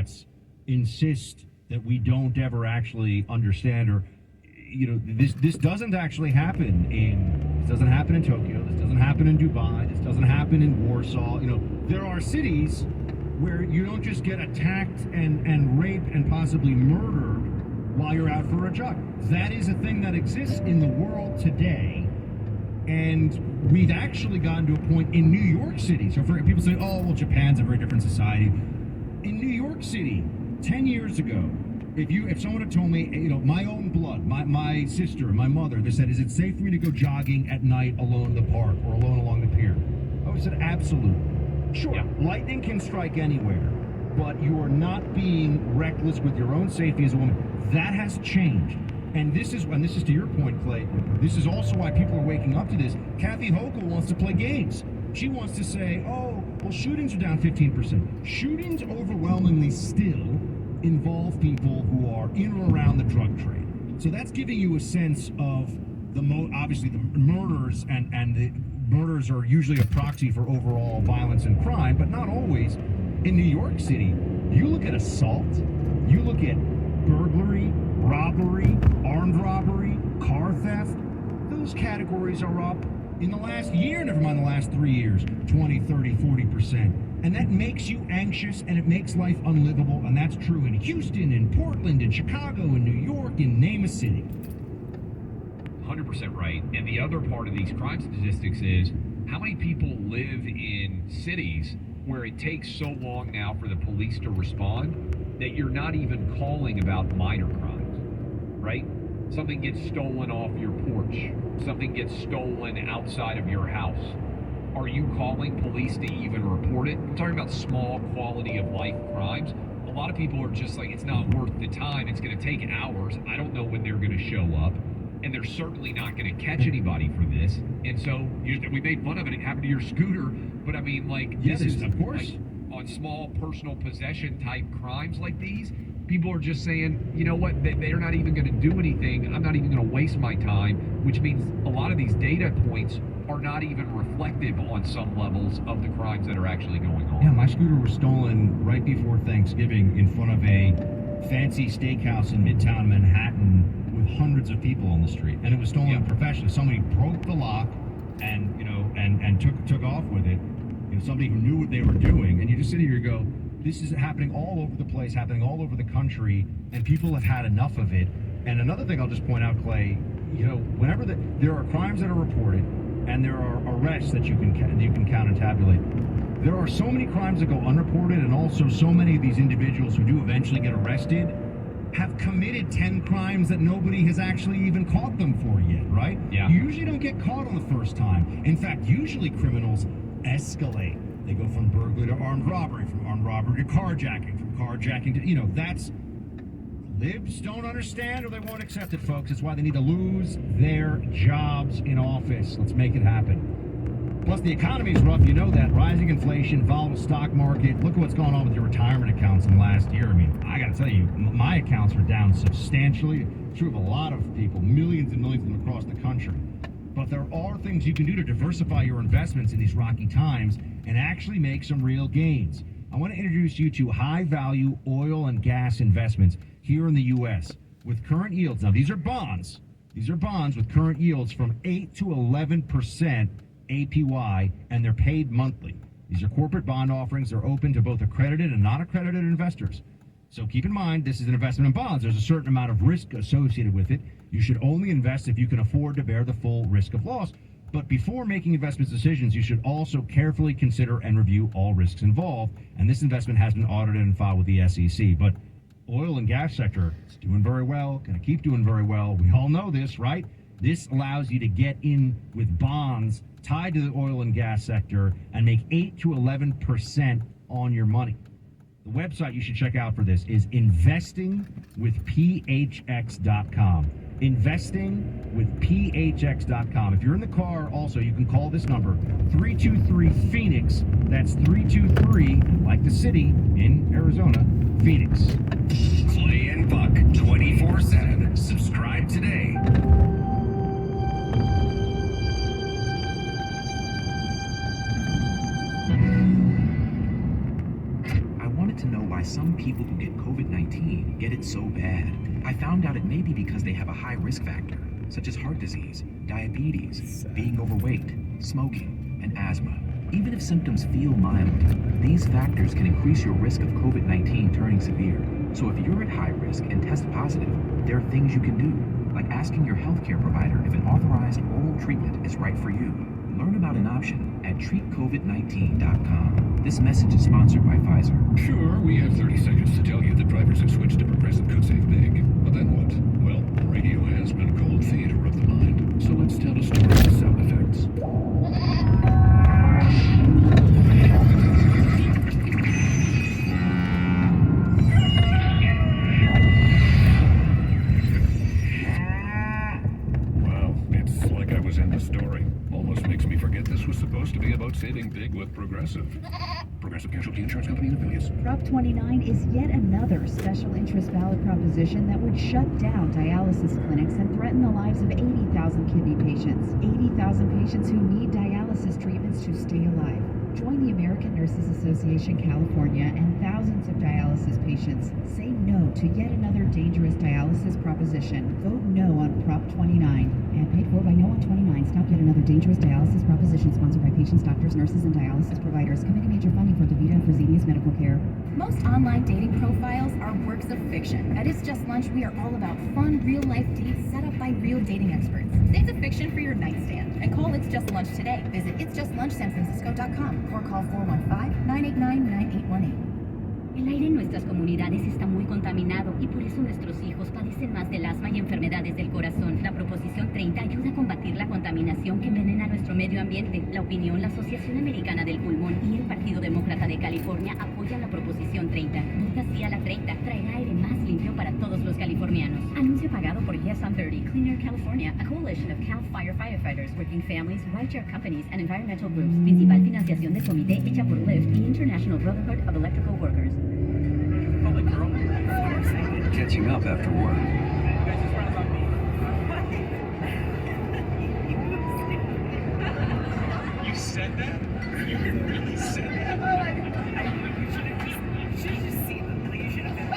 Democrats insist that we don't ever actually understand, or this doesn't actually happen this doesn't happen in Tokyo, this doesn't happen in Dubai, this doesn't happen in Warsaw. There are cities where you don't just get attacked and raped and possibly murdered while you're out for a jog. That is a thing that exists in the world today. And we've actually gotten to a point in New York City. So for people say, oh, well, Japan's a very different society. In New York City, 10 years ago, if someone had told me, my own blood, my sister, my mother, they said, is it safe for me to go jogging at night alone in the park or alone along the pier? I would have said, absolutely. Sure, yeah. Lightning can strike anywhere, but you are not being reckless with your own safety as a woman. That has changed. And this is to your point, Clay, this is also why people are waking up to this. Kathy Hochul wants to play games. She wants to say, oh, well, shootings are down 15%. Shootings overwhelmingly still involve people who are in or around the drug trade. So that's giving you a sense of obviously the murders, and the murders are usually a proxy for overall violence and crime, but not always. In New York City, you look at assault, you look at burglary, robbery, armed robbery, car theft. Those categories are up in the last year, never mind the last 3 years, 20, 30, 40%. And that makes you anxious, and it makes life unlivable. And that's true in Houston, in Portland, in Chicago, in New York, in name a city. 100% right. And the other part of these crime statistics is how many people live in cities where it takes so long now for the police to respond that you're not even calling about minor crimes, right? Something gets stolen off your porch. Something gets stolen outside of your house. Are you calling police to even report it? I'm talking about small quality of life crimes. A lot of people are just like, it's not worth the time. It's going to take hours. I don't know when they're going to show up. And they're certainly not going to catch anybody for this. And so we made fun of it. It happened to your scooter. But I mean, like, yes, this is, of course, like, on small personal possession type crimes like these, people are just saying, you know what, they're not even going to do anything. I'm not even going to waste my time, which means a lot of these data points are not even reflective on some levels of the crimes that are actually going on. Yeah, my scooter was stolen right before Thanksgiving in front of a fancy steakhouse in Midtown Manhattan with hundreds of people on the street, and it was stolen professionally. Somebody broke the lock and took off with it. Somebody who knew what they were doing, and you just sit here and go, this is happening all over the place, happening all over the country, and people have had enough of it. And another thing I'll just point out, Clay, whenever there are crimes that are reported and there are arrests that you can count and tabulate, there are so many crimes that go unreported, and also so many of these individuals who do eventually get arrested have committed 10 crimes that nobody has actually even caught them for yet, right? Yeah. You usually don't get caught on the first time. In fact, usually criminals escalate. They go from burglary to armed robbery, from armed robbery to carjacking, from carjacking to, that's, libs don't understand or they won't accept it, folks. It's why they need to lose their jobs in office. Let's make it happen. Plus, the economy is rough, you know that. Rising inflation, volatile stock market. Look at what's going on with your retirement accounts in the last year. I mean, I got to tell you, my accounts are down substantially. It's true of a lot of people, millions and millions of them across the country. But there are things you can do to diversify your investments in these rocky times and actually make some real gains. I want to introduce you to high-value oil and gas investments here in the U.S. with current yields. Now, these are bonds. These are bonds with current yields from 8 to 11% APY, and they're paid monthly. These are corporate bond offerings. They're open to both accredited and non-accredited investors. So keep in mind, this is an investment in bonds. There's a certain amount of risk associated with it. You should only invest if you can afford to bear the full risk of loss. But before making investment decisions, you should also carefully consider and review all risks involved. And this investment has been audited and filed with the SEC. But oil and gas sector is doing very well, going to keep doing very well. We all know this, right? This allows you to get in with bonds tied to the oil and gas sector and make 8 to 11% on your money. The website you should check out for this is investingwithphx.com. Investingwithphx.com. If you're in the car, also, you can call this number, 323-PHOENIX. That's 323, like the city in Arizona, Phoenix. Clay and Buck, 24/7. Subscribe today. To know why some people who get COVID-19 get it so bad? I found out it may be because they have a high risk factor, such as heart disease, diabetes, being overweight, smoking, and asthma. Even if symptoms feel mild, these factors can increase your risk of COVID-19 turning severe. So if you're at high risk and test positive, there are things you can do, like asking your healthcare provider if an authorized oral treatment is right for you. Learn about an option at treatcovid19.com. This message is sponsored by Pfizer. Sure, we have 30 seconds to tell you that drivers who switch to Progressive could save big. But then what? Well, radio has been called theater of the mind. So let's tell a story with sound effects. In the story. Almost makes me forget this was supposed to be about saving big with Progressive. Progressive Casualty Insurance Company and affiliates. Prop 29 is yet another special interest ballot proposition that would shut down dialysis clinics and threaten the lives of 80,000 kidney patients. 80,000 patients who need dialysis treatments to stay alive. Join the American Nurses Association California and thousands of dialysis patients. Say no to yet another dangerous dialysis proposition. Vote no on Prop 29. And paid for by No on 29. Stop yet another dangerous dialysis proposition sponsored by patients, doctors, nurses, and dialysis providers. Committee major funding for DaVita and Fresenius Medical Care. Most online dating profiles are works of fiction. At It's Just Lunch, we are all about fun, real-life dates set up by real dating experts. Save the fiction for your nightstand and call It's Just Lunch today. Visit itsjustlunchsanfrancisco.com or call 415-989-9818. El aire en nuestras comunidades está muy contaminado y por eso nuestros hijos padecen más del asma y enfermedades del corazón. La Proposición 30 ayuda a combatir la contaminación que envenena nuestro medio ambiente. La opinión, la Asociación Americana del Pulmón y el Partido Demócrata de California apoyan la Proposición 30. Vota sí a la 30. Traerá aire más limpio para todos los californianos. Anuncio pagado por Yes on 30, Clean Air California, a coalition of Cal Fire firefighters, working families, rideshare companies, and environmental groups. Principal financiación del comité hecha por Lyft y International Brotherhood of Electrical Workers. Catching up after work. You said that? You really said that?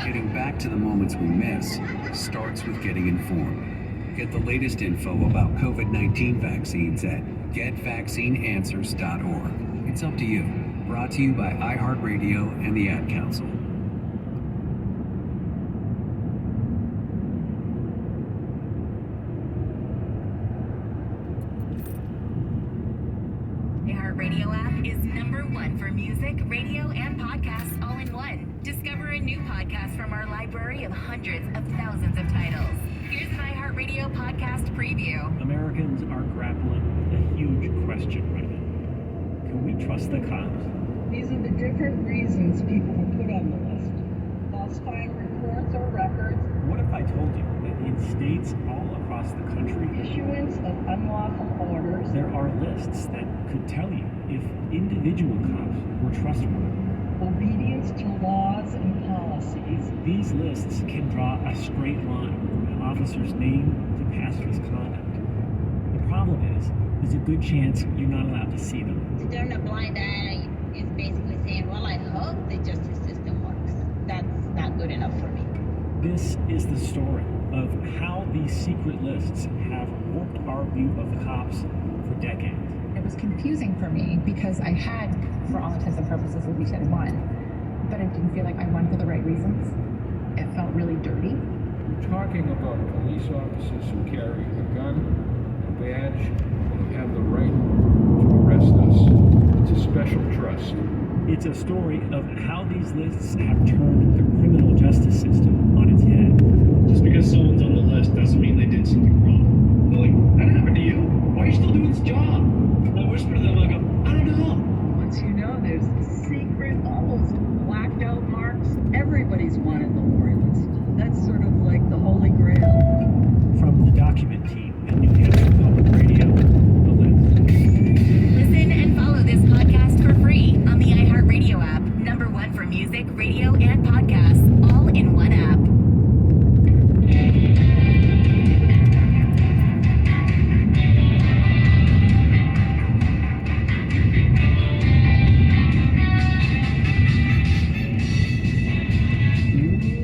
Getting back to the moments we miss starts with getting informed. Get the latest info about COVID-19 vaccines at getvaccineanswers.org. It's up to you. Brought to you by iHeartRadio and the Ad Council. Radio app is #1 for music, radio, and podcasts all in one. Discover a new podcast from our library of hundreds of thousands of titles. Here's an iHeartRadio podcast preview. Americans are grappling with a huge question right now. Can we trust the cops? These are the different reasons people were put on the list. Falsifying reports or records. What if I told you that in states all across the country, issuance of unlawful orders, there are lists that could tell you if individual cops were trustworthy? Obedience to laws and policies. These lists can draw a straight line from an officer's name to past misconduct. The problem is, there's a good chance you're not allowed to see them. To turn a blind eye is basically saying, well, I hope the justice system works. That's not good enough for me. This is the story of how these secret lists have warped our view of cops for decades. It was confusing for me because I had, for all intents and purposes, at least won, but I didn't feel like I won for the right reasons. It felt really dirty. We're talking about police officers who carry a gun, a badge, and have the right to arrest us. It's a special trust. It's a story of how these lists have